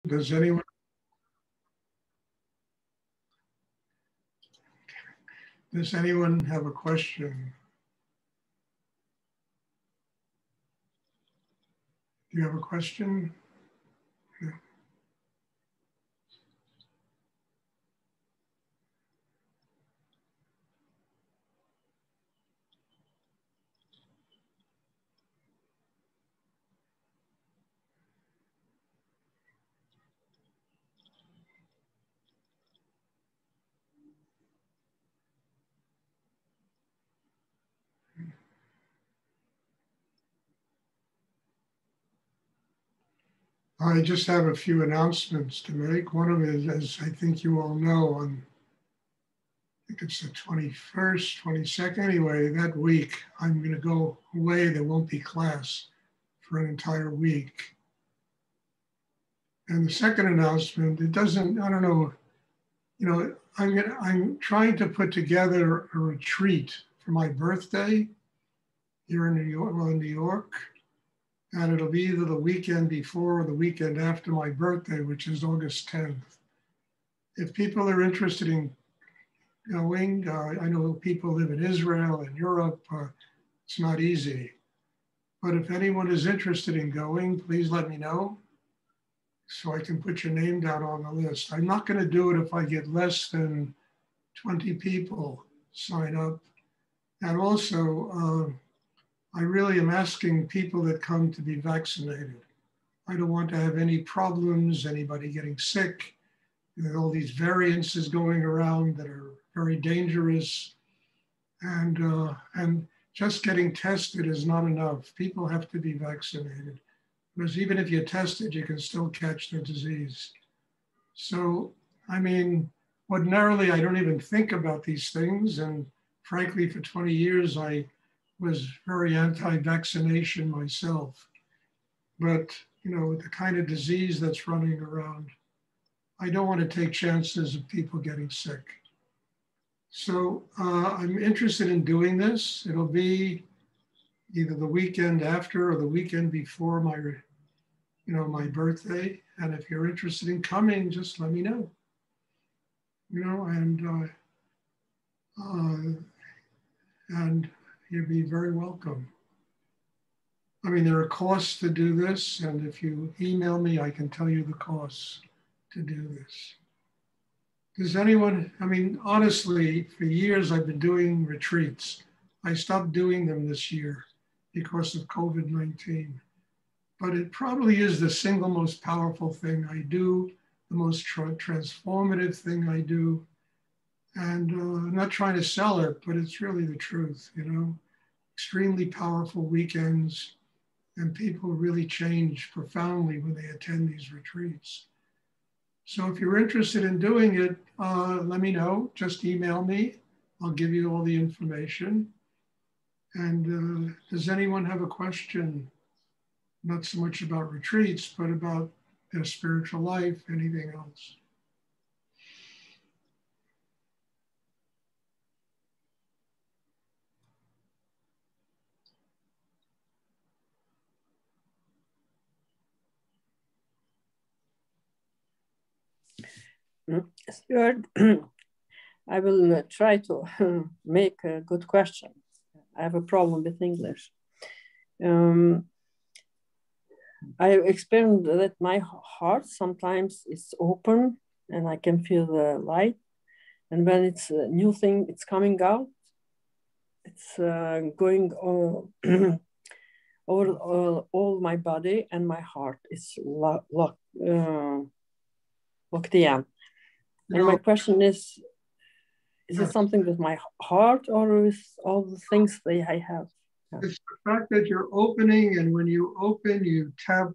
Does anyone have a question? Do you have a question? Yeah. I just have a few announcements to make. One of them is, as I think you all know, on I think it's the 21st, 22nd, anyway, that week, I'm going to go away. There won't be class for an entire week. And the second announcement, it doesn't, I don't know, you know, I'm trying to put together a retreat for my birthday here in New York, and it'll be either the weekend before or the weekend after my birthday, which is August 10th. If people are interested in going, I know people live in Israel and Europe, it's not easy. But if anyone is interested in going, please let me know so I can put your name down on the list. I'm not going to do it if I get less than 20 people sign up. And also, I really am asking people that come to be vaccinated. I don't want to have any problems, anybody getting sick. There are all these variances going around that are very dangerous. And just getting tested is not enough. People have to be vaccinated, because even if you're tested, you can still catch the disease. So, I mean, ordinarily, I don't even think about these things. And frankly, for 20 years, I was very anti-vaccination myself. But, you know, with the kind of disease that's running around, I don't want to take chances of people getting sick. So I'm interested in doing this. It'll be either the weekend after or the weekend before my, my birthday. And if you're interested in coming, just let me know. And you'd be very welcome. I mean, there are costs to do this, and if you email me, I can tell you the costs to do this. Does anyone, I mean, honestly, for years I've been doing retreats. I stopped doing them this year because of COVID-19. But it probably is the single most powerful thing I do, the most transformative thing I do. And I'm not trying to sell it, but it's really the truth, extremely powerful weekends, and people really change profoundly when they attend these retreats. So if you're interested in doing it, let me know. Just email me. I'll give you all the information. And does anyone have a question? Not so much about retreats, but about their spiritual life, anything else? Stuart, I will try to make a good question. I have a problem with English. I experienced that my heart sometimes is open and I can feel the light. And when it's a new thing, it's coming out, it's going over all my body, and my heart is locked in. And my question is it something with my heart or with all the things that I have? It's the fact that you're opening, and when you open, you tap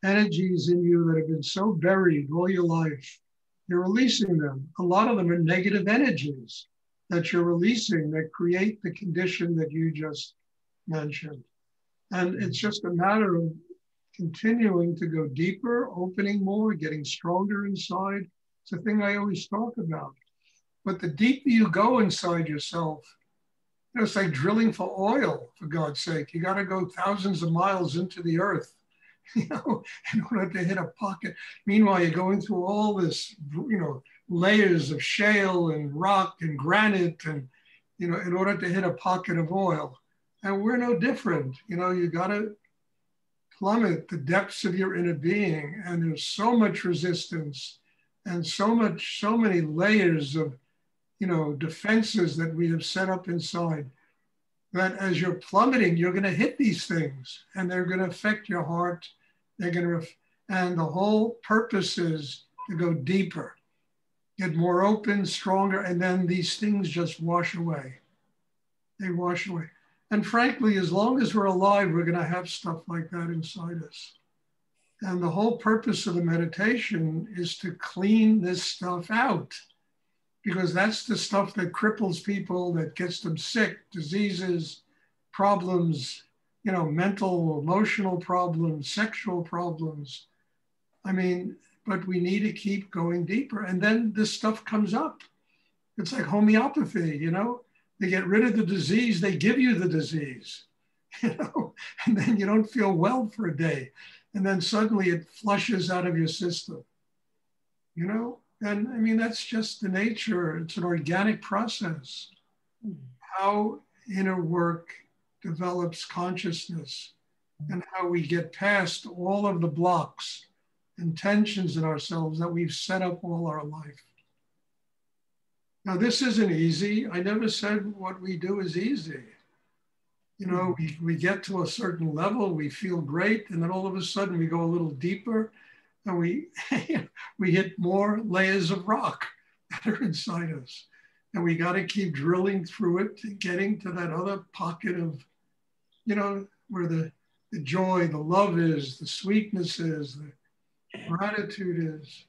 energies in you that have been so buried all your life. You're releasing them. A lot of them are negative energies that you're releasing that create the condition that you just mentioned. And it's just a matter of continuing to go deeper, opening more, getting stronger inside. It's a thing I always talk about. But the deeper you go inside yourself, it's like drilling for oil, for God's sake. You got to go thousands of miles into the earth in order to hit a pocket. Meanwhile, you're going through all this, layers of shale and rock and granite and, in order to hit a pocket of oil. And we're no different. You got to plummet the depths of your inner being. And there's so much resistance and so many layers of, defenses that we have set up inside, that as you're plummeting, you're going to hit these things and they're going to affect your heart. And the whole purpose is to go deeper, get more open, stronger, and then these things just wash away. They wash away. And frankly, as long as we're alive, we're going to have stuff like that inside us. And the whole purpose of the meditation is to clean this stuff out, because that's the stuff that cripples people, that gets them sick, diseases, problems, mental, emotional problems, sexual problems. But we need to keep going deeper. And then this stuff comes up. It's like homeopathy, They get rid of the disease, they give you the disease, and then you don't feel well for a day. And then suddenly it flushes out of your system, And that's just the nature. It's an organic process. How inner work develops consciousness and how we get past all of the blocks and tensions in ourselves that we've set up all our life. Now, this isn't easy. I never said what we do is easy. We get to a certain level, we feel great, and then all of a sudden we go a little deeper and we hit more layers of rock that are inside us. And we got to keep drilling through it, getting to that other pocket of, where the joy, the love is, the sweetness is, the gratitude is.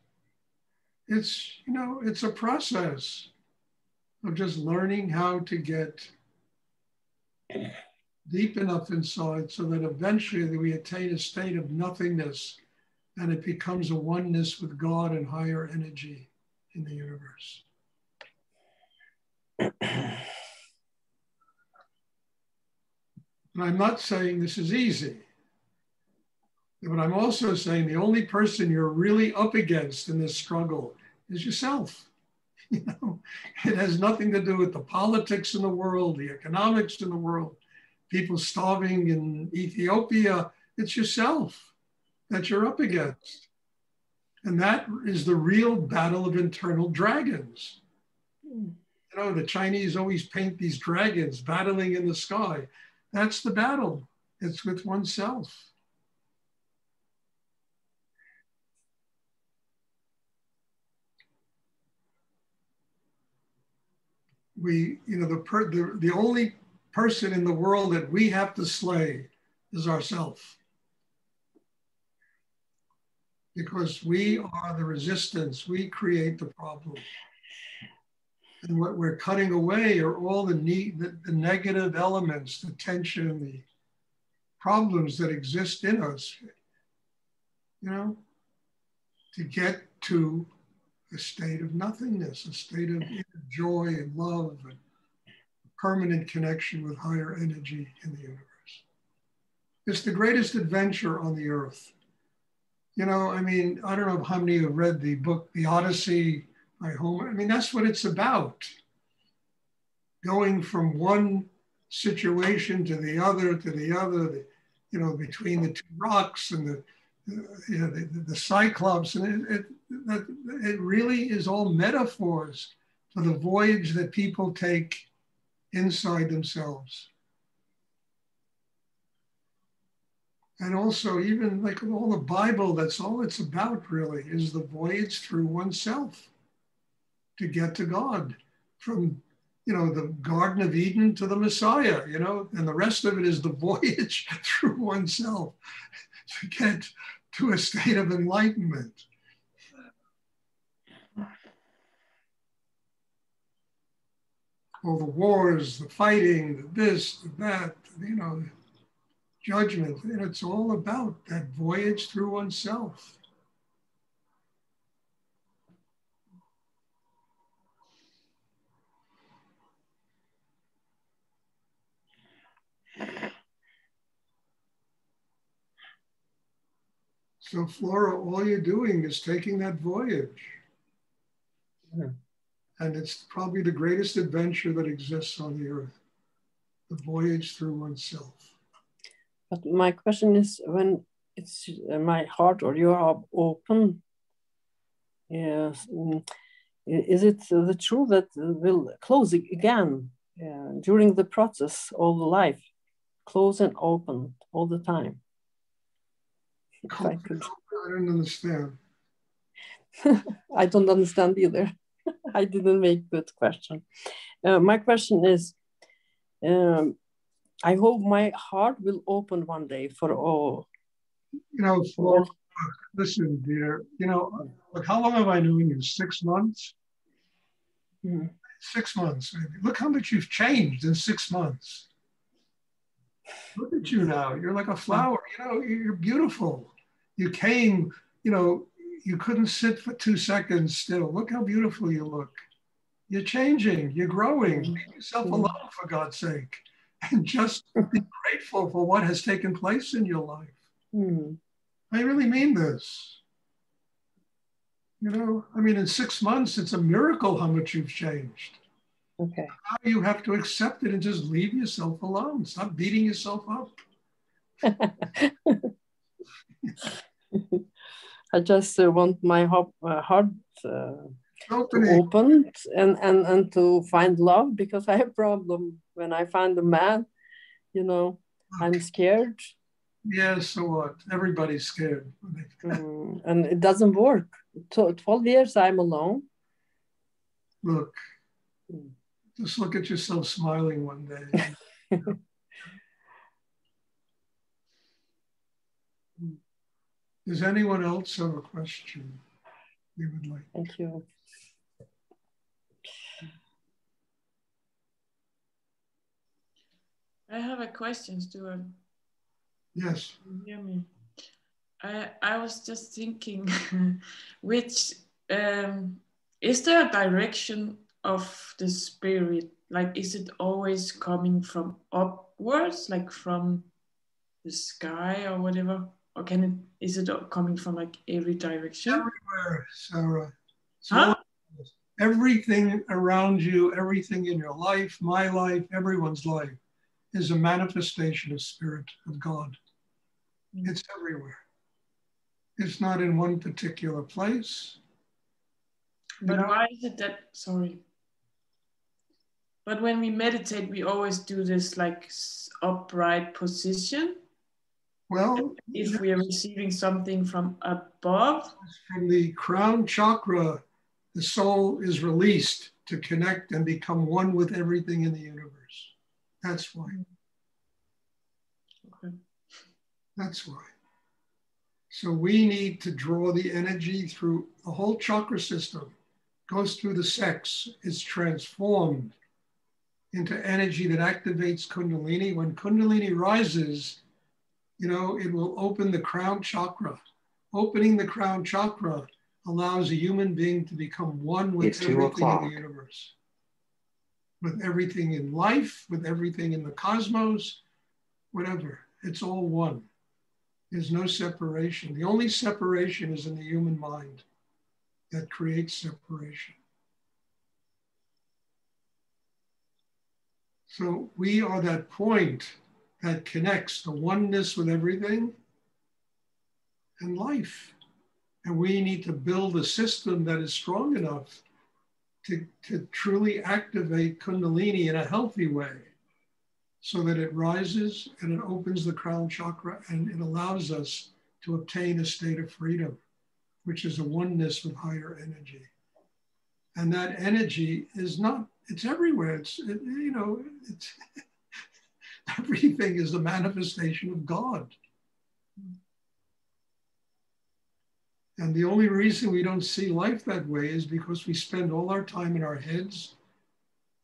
It's a process of just learning how to get deep enough inside so that eventually we attain a state of nothingness and it becomes a oneness with God and higher energy in the universe. And I'm not saying this is easy, but I'm also saying the only person you're really up against in this struggle is yourself. It has nothing to do with the politics in the world, the economics in the world, people starving in Ethiopia. It's yourself that you're up against. And that is the real battle of internal dragons. The Chinese always paint these dragons battling in the sky. That's the battle. It's with oneself. The only person in the world that we have to slay is ourself. Because we are the resistance, we create the problem. And what we're cutting away are all the negative elements, the tension, the problems that exist in us, to get to a state of nothingness, a state of joy and love and permanent connection with higher energy in the universe. It's the greatest adventure on the earth. I don't know how many have read the book, The Odyssey by Homer. That's what it's about. Going from one situation to the other, between the two rocks and the Cyclops. And it really is all metaphors for the voyage that people take inside themselves. And also, even like all the Bible, that's all it's about really, is the voyage through oneself to get to God, from the Garden of Eden to the Messiah, and the rest of it is the voyage through oneself to get to a state of enlightenment. All the wars, the fighting, the this, the that, judgment, it's all about that voyage through oneself. So Flora, all you're doing is taking that voyage. Yeah. And it's probably the greatest adventure that exists on the earth, the voyage through oneself. But my question is, when it's my heart or your heart open, yes, is it the truth that will close again during the process all the life, close and open all the time? If I could. I don't understand. I don't understand either. I didn't make good question. My question is, I hope my heart will open one day for all. You know, Flora, listen, dear, you know, look, how long have I known you? 6 months? Mm-hmm. 6 months, maybe. Look how much you've changed in 6 months. Look at you now. You're like a flower. You know, you're beautiful. You came, you know, you couldn't sit for 2 seconds still. Look how beautiful you look. You're changing. You're growing. Leave yourself alone, for God's sake. And just be grateful for what has taken place in your life. Mm-hmm. I really mean this. You know, I mean, in 6 months, it's a miracle how much you've changed. Okay. Now you have to accept it and just leave yourself alone. Stop beating yourself up. I just want my heart to open and to find love, because I have a problem when I find a man, you know, I'm scared. Yeah, so what? Everybody's scared. And it doesn't work. 12 years I'm alone. Look, just look at yourself smiling one day. Does anyone else have a question they would like? Thank you. I have a question, Stuart. Yes. Can you hear me? I was just thinking, which is there a direction of the spirit? Like, is it always coming from upwards, like from the sky or whatever? Or is it coming from like every direction? Everywhere, Sarah. Huh? Everything around you, everything in your life, my life, everyone's life is a manifestation of spirit, of God. It's everywhere. It's not in one particular place. But why is it that, sorry. But when we meditate, we always do this like upright position. Well, if we are receiving something from above. From the crown chakra, the soul is released to connect and become one with everything in the universe. That's why. Okay. That's why. So we need to draw the energy through the whole chakra system, goes through the sex, is transformed into energy that activates Kundalini. When Kundalini rises, you know, it will open the crown chakra. Opening the crown chakra allows a human being to become one with everything in the universe, with everything in life, with everything in the cosmos, whatever. It's all one. There's no separation. The only separation is in the human mind that creates separation. So we are that point that connects the oneness with everything and life. And we need to build a system that is strong enough to truly activate Kundalini in a healthy way, so that it rises and it opens the crown chakra and it allows us to obtain a state of freedom, which is a oneness with higher energy. And that energy is not, it's everywhere. It's everything is a manifestation of God. And the only reason we don't see life that way is because we spend all our time in our heads.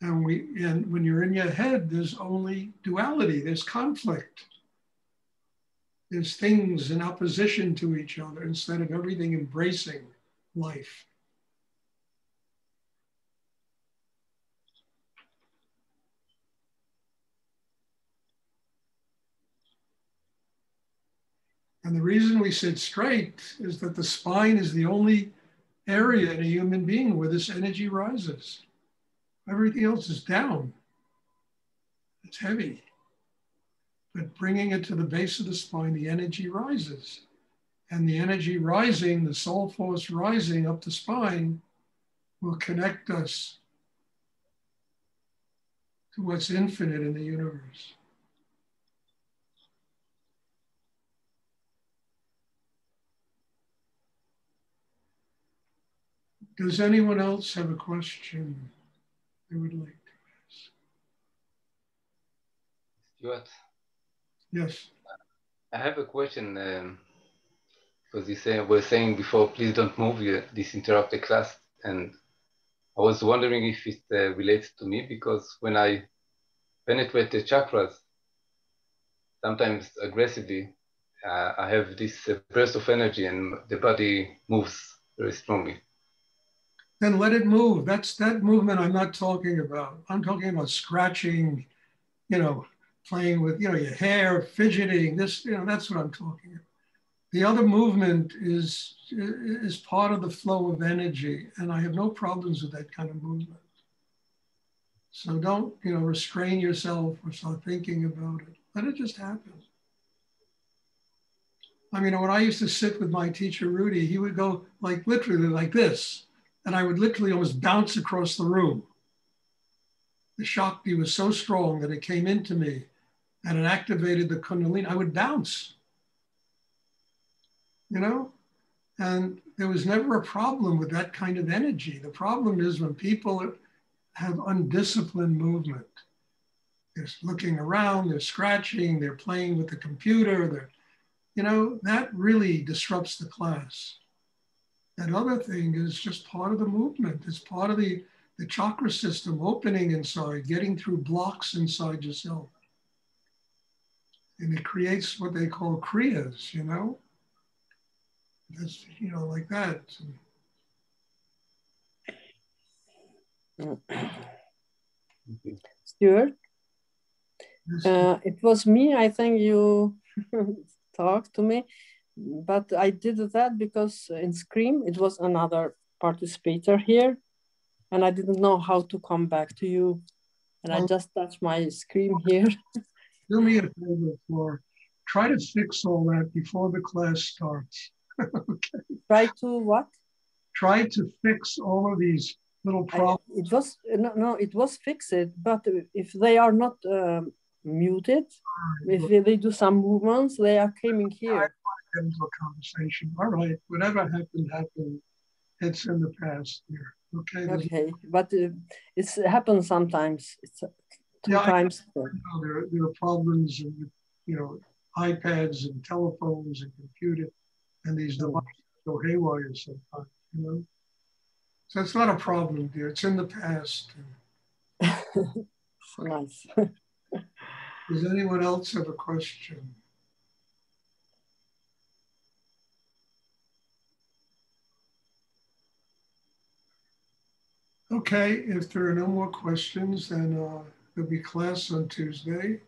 And when you're in your head, there's only duality, there's conflict. There's things in opposition to each other instead of everything embracing life. And the reason we sit straight is that the spine is the only area in a human being where this energy rises. Everything else is down. It's heavy. But bringing it to the base of the spine, the energy rises. And the energy rising, the soul force rising up the spine, will connect us to what's infinite in the universe. Does anyone else have a question they would like to ask? Stuart? Yes. I have a question, because you were saying before, please don't move, this interrupt the class. And I was wondering if it relates to me, because when I penetrate the chakras, sometimes aggressively, I have this burst of energy and the body moves very strongly. Then let it move. That's that movement I'm not talking about. I'm talking about scratching, playing with, your hair, fidgeting, this, that's what I'm talking about. The other movement is part of the flow of energy, and I have no problems with that kind of movement. So don't, restrain yourself or start thinking about it. Let it just happen. I mean, when I used to sit with my teacher, Rudy, he would go literally like this, and I would literally almost bounce across the room. The Shakti was so strong that it came into me and it activated the Kundalini. I would bounce, and there was never a problem with that kind of energy. The problem is when people have undisciplined movement. They're looking around, they're scratching, they're playing with the computer, that really disrupts the class. That other thing is just part of the movement. It's part of the chakra system opening inside, getting through blocks inside yourself. And it creates what they call kriyas, That's, like that. Stuart, it was me, I think you talked to me, but I did that because in Scream, it was another participator here, and I didn't know how to come back to you. And I just touched my screen here. Do me a favor, Flora. Try to fix all that before the class starts. Okay. Try to what? Try to fix all of these little problems. It was fixed, but if they are not muted, if they do some movements, they are coming here. I want to get into a conversation. All right, whatever happened. It's in the past here. Okay. Okay, but it happens sometimes. It's two times. There are problems with, iPads and telephones and computer, and these devices go haywire sometimes, So it's not a problem, dear. It's in the past. Nice. Does anyone else have a question? Okay, if there are no more questions, then there'll be class on Tuesday.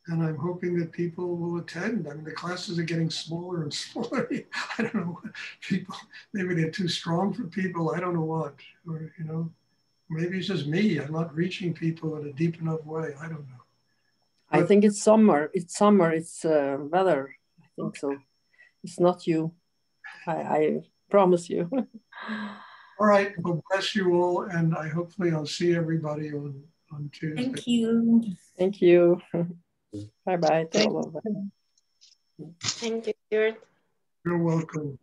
And I'm hoping that people will attend. I mean, the classes are getting smaller and smaller. I don't know what people, maybe they're too strong for people. I don't know what, or, maybe it's just me. I'm not reaching people in a deep enough way. I don't know. I think it's summer. It's summer. It's weather. I think so. It's not you. I promise you. All right. Well, bless you all. And hopefully I'll see everybody on Tuesday. Thank you. Thank you. Bye-bye. Thank you, Stuart. You're welcome.